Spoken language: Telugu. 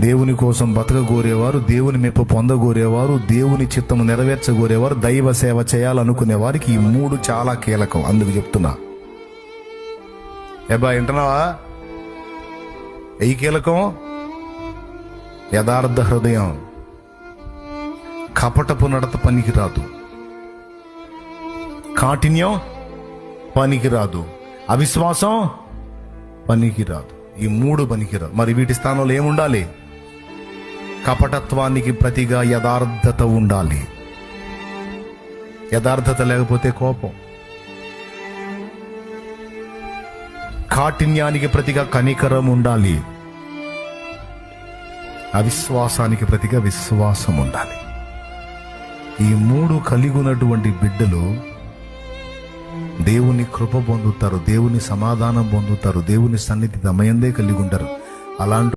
దేవుని కోసం బతకగోరేవారు, దేవుని మెప్పు పొందగోరేవారు, దేవుని చిత్తము నెరవేర్చగోరేవారు, దైవ సేవ చేయాలనుకునే వారికి ఈ 3 చాలా కీలకం. అందుకు చెప్తున్నా. ఏబా వింటున్నావా? ఈ కీలకం యథార్థ హృదయం, కపటపు నడత పనికిరాదు, కాఠిన్యం పనికిరాదు, అవిశ్వాసం పనికిరాదు. ఈ 3 పనికిరాదు. మరి వీటి స్థానంలో ఏముండాలి? కపటత్వానికి ప్రతిగా యథార్థత ఉండాలి. యథార్థత లేకపోతే కోపం. కాఠిన్యానికి ప్రతిగా కనికరం ఉండాలి. అవిశ్వాసానికి ప్రతిగా విశ్వాసం ఉండాలి. ఈ 3 కలిగి ఉన్నటువంటి బిడ్డలు దేవుని కృప పొందుతారు, దేవుని సమాధానం పొందుతారు, దేవుని సన్నిధి దమయందే కలిగి ఉంటారు. అలాంటి